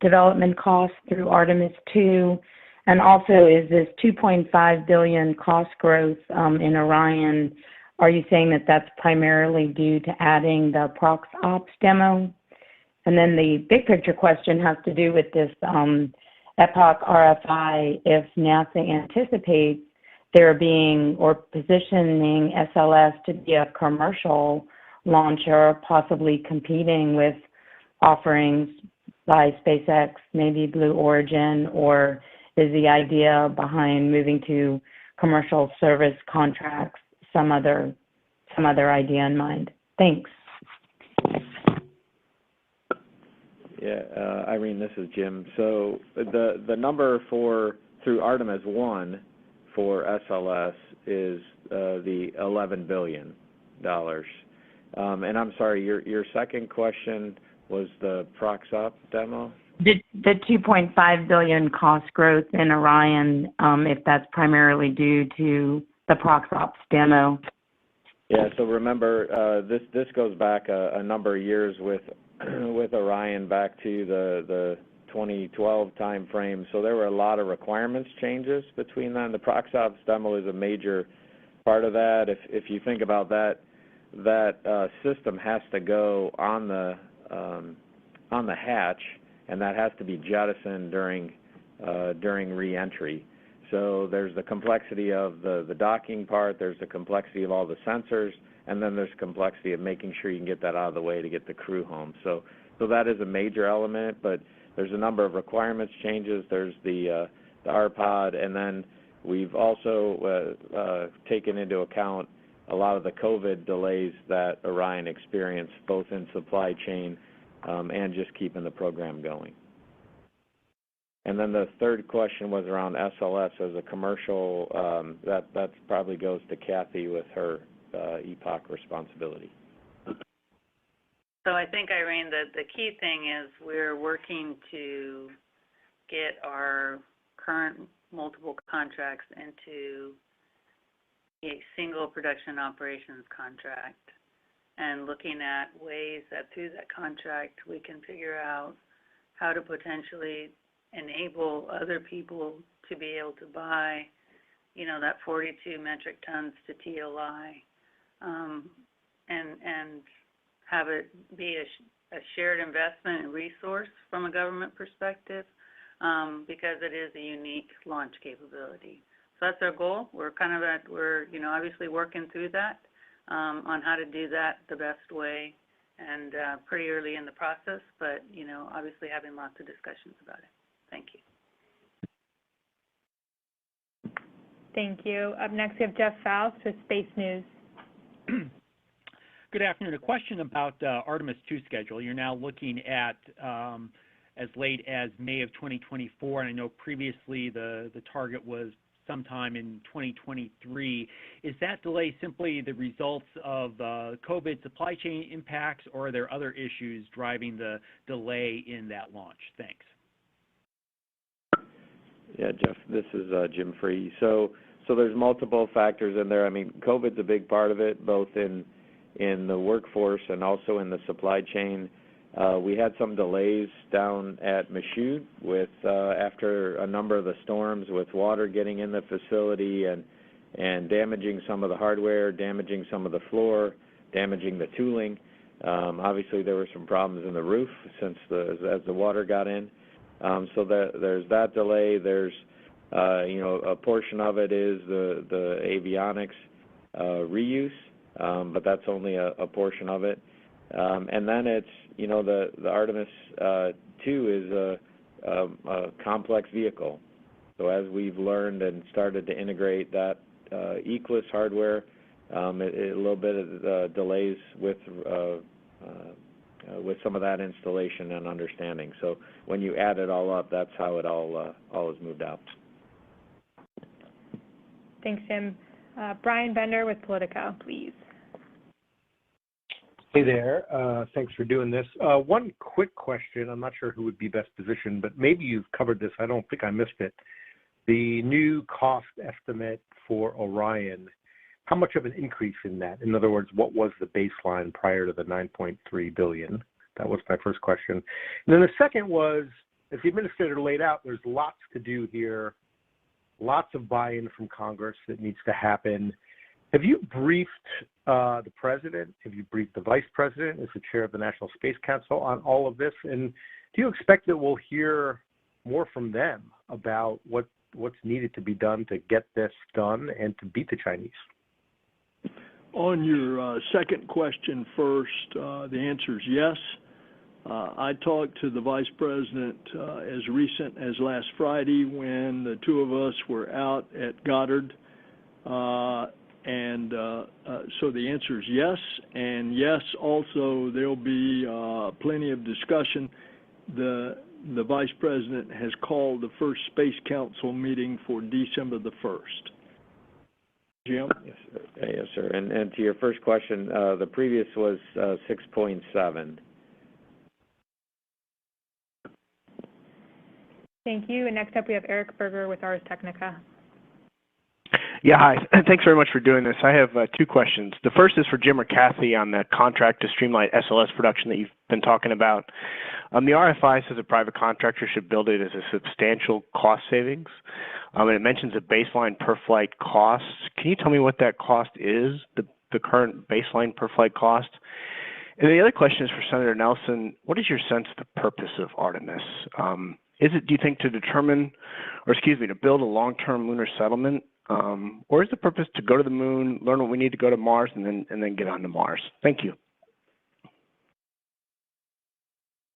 development cost through Artemis 2, and also is this $2.5 billion cost growth in Orion, are you saying that that's primarily due to adding the Prox Ops demo? And then the big picture question has to do with this Epoch RFI. If NASA anticipates there being or positioning SLS to be a commercial launcher, possibly competing with offerings by SpaceX, maybe Blue Origin, or is the idea behind moving to commercial service contracts some other idea in mind? Thanks. Yeah, Irene, this is Jim. So the number through Artemis 1 for SLS is the $11 billion. And I'm sorry, your second question was the Prox Op demo? The $2.5 billion cost growth in Orion, if that's primarily due to the Prox Ops demo. Yeah, so remember, this goes back a number of years with Orion back to the 2012 time frame. So there were a lot of requirements changes between then. The Prox Ops demo is a major part of that. If you think about that system has to go on the hatch, and that has to be jettisoned during re-entry. So there's the complexity of the docking part, there's the complexity of all the sensors, and then there's complexity of making sure you can get that out of the way to get the crew home. So that is a major element, but there's a number of requirements changes. There's the RPOD, and then we've also taken into account a lot of the COVID delays that Orion experienced, both in supply chain and just keeping the program going. And then the third question was around SLS as a commercial. That probably goes to Kathy with her Epoch responsibility. So I think, Irene, the key thing is we're working to get our current multiple contracts into a single production operations contract, and looking at ways that through that contract we can figure out how to potentially enable other people to be able to buy, that 42 metric tons to TLI, and have it be a shared investment and resource from a government perspective, because it is a unique launch capability. So that's our goal. We're obviously working through that on how to do that the best way and pretty early in the process, but, you know, obviously having lots of discussions about it. Thank you. Thank you. Up next, we have Jeff Faust with Space News. Good afternoon. A question about Artemis II schedule. You're now looking at as late as May of 2024, and I know previously the target was sometime in 2023. Is that delay simply the results of COVID supply chain impacts, or are there other issues driving the delay in that launch? Thanks. Yeah, Jeff, this is Jim Free. So there's multiple factors in there. I mean, COVID's a big part of it, both in the workforce and also in the supply chain. We had some delays down at Michoud with after a number of the storms, with water getting in the facility and damaging some of the hardware, damaging some of the floor, damaging the tooling. Obviously, there were some problems in the roof as the water got in. So there's that delay. There's a portion of it is the avionics reuse, but that's only a portion of it. And then it's, the Artemis II is a complex vehicle. So as we've learned and started to integrate that Eclipse hardware, a little bit of delays with some of that installation and understanding. So when you add it all up, that's how it all is moved out. Thanks, Jim. Brian Bender with Politico, please. Hey there. Thanks for doing this. One quick question. I'm not sure who would be best positioned, but maybe you've covered this. I don't think I missed it. The new cost estimate for Orion, how much of an increase in that? In other words, what was the baseline prior to the $9.3 billion? That was my first question. And then the second was, as the administrator laid out, there's lots to do here, lots of buy-in from Congress that needs to happen. Have you briefed the president? Have you briefed the vice president as the chair of the National Space Council on all of this? And do you expect that we'll hear more from them about what's needed to be done to get this done and to beat the Chinese? On your second question first, the answer is yes. I talked to the Vice President as recent as last Friday when the two of us were out at Goddard. So the answer is yes. And yes, also, there'll be plenty of discussion. The Vice President has called the first Space Council meeting for December the 1st. Jim? Yes, sir. Yes, sir. And to your first question, the previous was 6.7. Thank you. And next up, we have Eric Berger with Ars Technica. Yeah, hi. Thanks very much for doing this. I have two questions. The first is for Jim or Kathy on the contract to streamline SLS production that you've been talking about. The RFI says a private contractor should build it as a substantial cost savings. And it mentions a baseline per flight cost. Can you tell me what that cost is, the current baseline per flight cost? And the other question is for Senator Nelson. What is your sense of the purpose of Artemis? Is it, do you think, to build a long-term lunar settlement? Or is the purpose to go to the moon, learn what we need to go to Mars, and then get on to Mars? Thank you.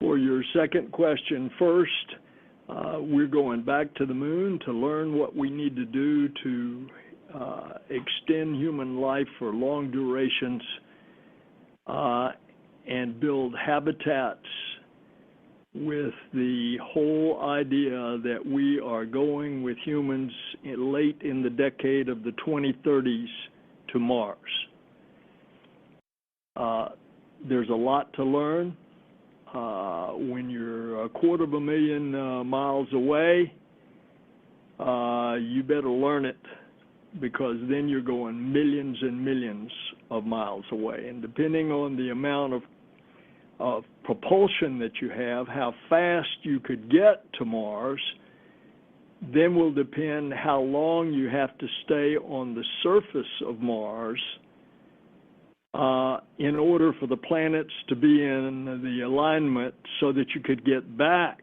For your second question first, we're going back to the moon to learn what we need to do to extend human life for long durations and build habitats with the whole idea that we are going with humans late in the decade of the 2030s to Mars. There's a lot to learn. When you're 250,000 miles away, you better learn it, because then you're going millions and millions of miles away. And depending on the amount of propulsion that you have, how fast you could get to Mars, then will depend how long you have to stay on the surface of Mars in order for the planets to be in the alignment so that you could get back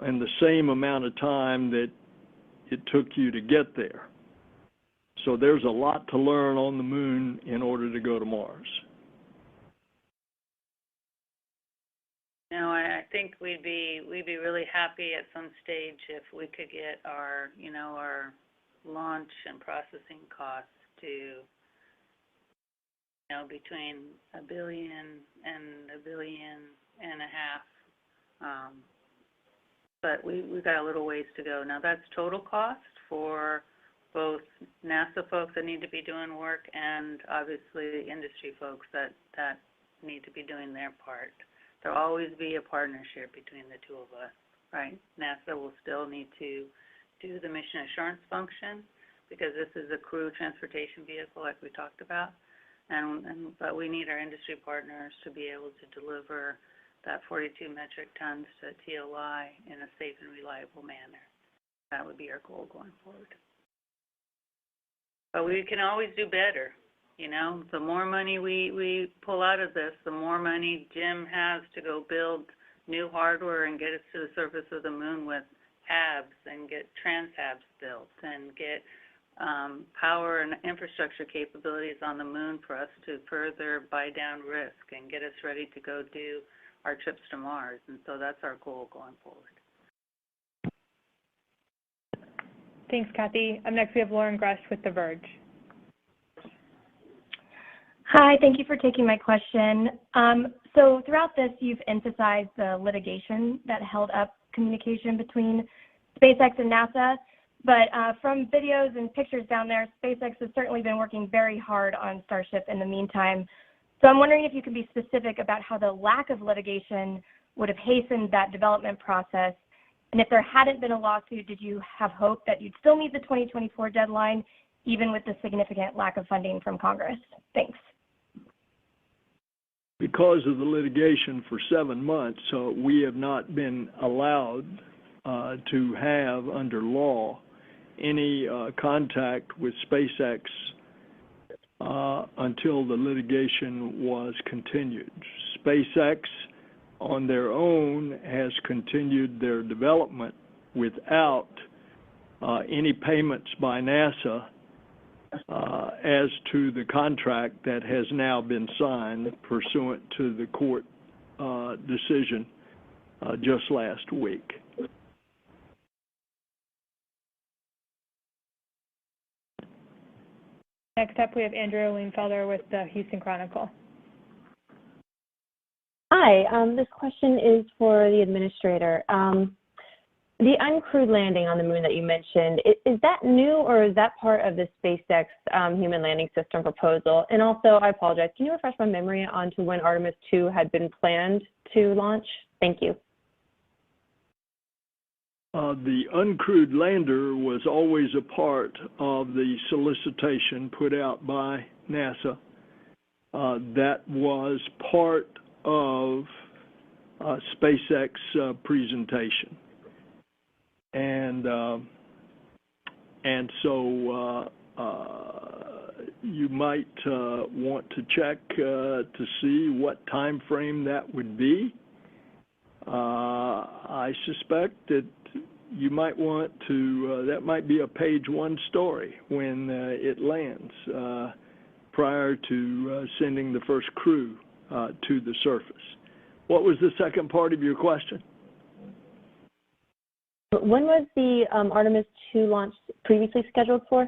in the same amount of time that it took you to get there. So there's a lot to learn on the moon in order to go to Mars. You know, I think we'd be really happy at some stage if we could get our, you know, our launch and processing costs to, you know, between $1 billion and $1.5 billion. But we've got a little ways to go. Now that's total cost for both NASA folks that need to be doing work and obviously industry folks that need to be doing their part. There'll always be a partnership between the two of us, right? NASA will still need to do the mission assurance function because this is a crew transportation vehicle like we talked about. But we need our industry partners to be able to deliver that 42 metric tons to TOI in a safe and reliable manner. That would be our goal going forward. But we can always do better. You know, the more money we pull out of this, the more money Jim has to go build new hardware and get us to the surface of the moon with HABs and get trans-HABs built and get power and infrastructure capabilities on the moon for us to further buy down risk and get us ready to go do our trips to Mars. And so that's our goal going forward. Thanks, Kathy. Up next, we have Lauren Gresh with The Verge. Hi, thank you for taking my question. So throughout this, you've emphasized the litigation that held up communication between SpaceX and NASA. But from videos and pictures down there, SpaceX has certainly been working very hard on Starship in the meantime. So I'm wondering if you could be specific about how the lack of litigation would have hastened that development process. And if there hadn't been a lawsuit, did you have hope that you'd still meet the 2024 deadline, even with the significant lack of funding from Congress? Thanks. Because of the litigation for 7 months, we have not been allowed to have, under law, any contact with SpaceX until the litigation was continued. SpaceX, on their own, has continued their development without any payments by NASA as to the contract that has now been signed pursuant to the court decision just last week. Next up, we have Andrea Leinfelder with the Houston Chronicle. Hi, this question is for the administrator. The uncrewed landing on the moon that you mentioned, is that new or is that part of the SpaceX human landing system proposal? And also, I apologize, can you refresh my memory onto when Artemis 2 had been planned to launch? Thank you. The uncrewed lander was always a part of the solicitation put out by NASA. That was part of SpaceX presentation. And so you might want to check to see what time frame that would be. I suspect that you might want to, that might be a page 1 story when it lands prior to sending the first crew to the surface. What was the second part of your question? When was the Artemis 2 launch previously scheduled for?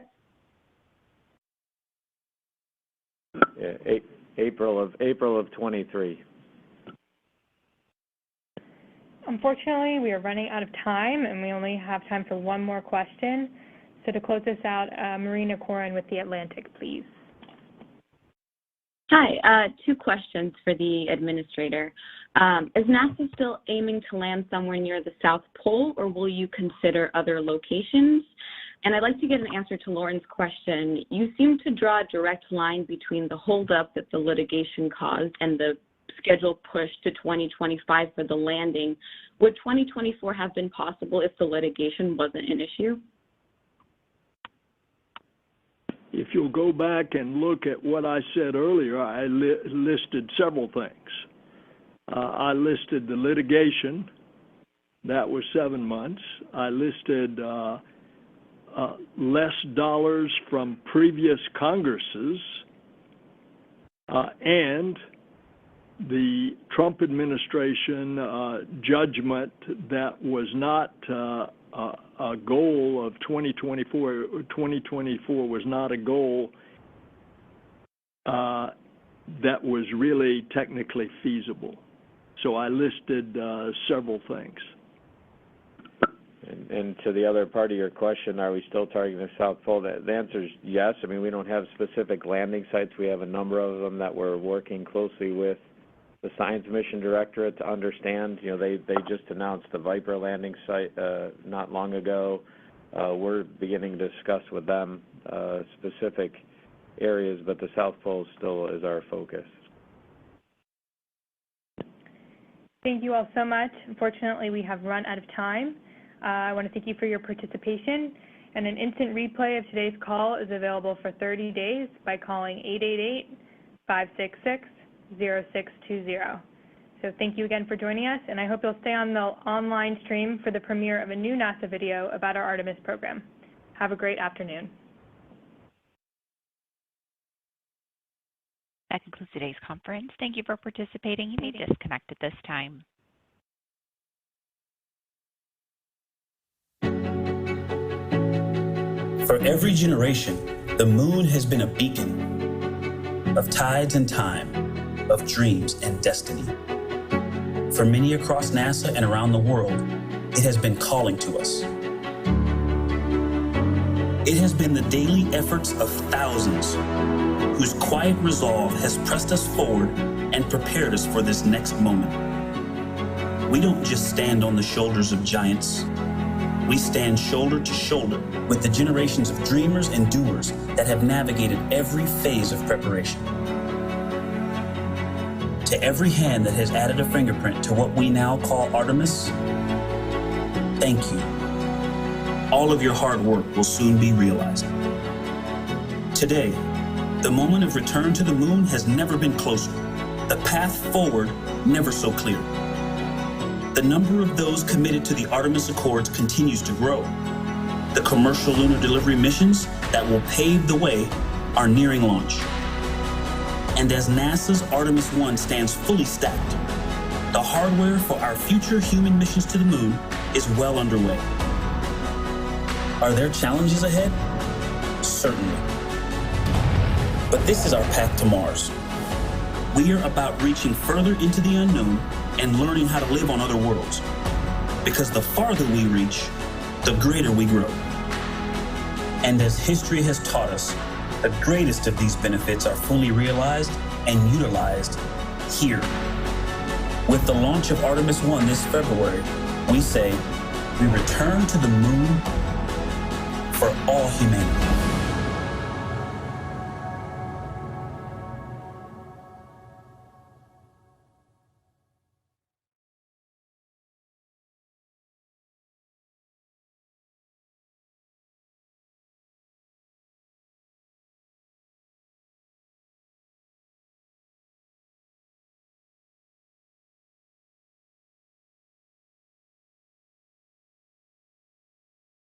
April of 23. Unfortunately, we are running out of time, and we only have time for one more question. So to close this out, Marina Corin with The Atlantic, please. Hi, 2 questions for the administrator. Is NASA still aiming to land somewhere near the South Pole, or will you consider other locations? And I'd like to get an answer to Lauren's question. You seem to draw a direct line between the holdup that the litigation caused and the schedule push to 2025 for the landing. Would 2024 have been possible if the litigation wasn't an issue? If you'll go back and look at what I said earlier, I listed several things. I listed the litigation. That was 7 months. I listed less dollars from previous Congresses and the Trump administration judgment that was not a goal of 2024. 2024 was not a goal that was really technically feasible. So I listed several things. And to the other part of your question, are we still targeting the South Pole? The answer is yes. I mean, we don't have specific landing sites. We have a number of them that we're working closely with the Science Mission Directorate to understand. You know, they just announced the Viper landing site not long ago. We're beginning to discuss with them specific areas, but the South Pole still is our focus. Thank you all so much. Unfortunately, we have run out of time. I want to thank you for your participation, and an instant replay of today's call is available for 30 days by calling 888-566-0620. So thank you again for joining us, and I hope you'll stay on the online stream for the premiere of a new NASA video about our Artemis program. Have a great afternoon. That concludes today's conference. Thank you for participating. You may disconnect at this time. For every generation, the moon has been a beacon of tides and time, of dreams and destiny. For many across NASA and around the world, it has been calling to us. It has been the daily efforts of thousands whose quiet resolve has pressed us forward and prepared us for this next moment. We don't just stand on the shoulders of giants. We stand shoulder to shoulder with the generations of dreamers and doers that have navigated every phase of preparation. To every hand that has added a fingerprint to what we now call Artemis, thank you. All of your hard work will soon be realized. Today, the moment of return to the moon has never been closer. The path forward never so clear. The number of those committed to the Artemis Accords continues to grow. The commercial lunar delivery missions that will pave the way are nearing launch. And as NASA's Artemis 1 stands fully stacked, the hardware for our future human missions to the moon is well underway. Are there challenges ahead? Certainly. But this is our path to Mars. We are about reaching further into the unknown and learning how to live on other worlds. Because the farther we reach, the greater we grow. And as history has taught us, the greatest of these benefits are fully realized and utilized here. With the launch of Artemis 1 this February, we say, we return to the moon for all humanity.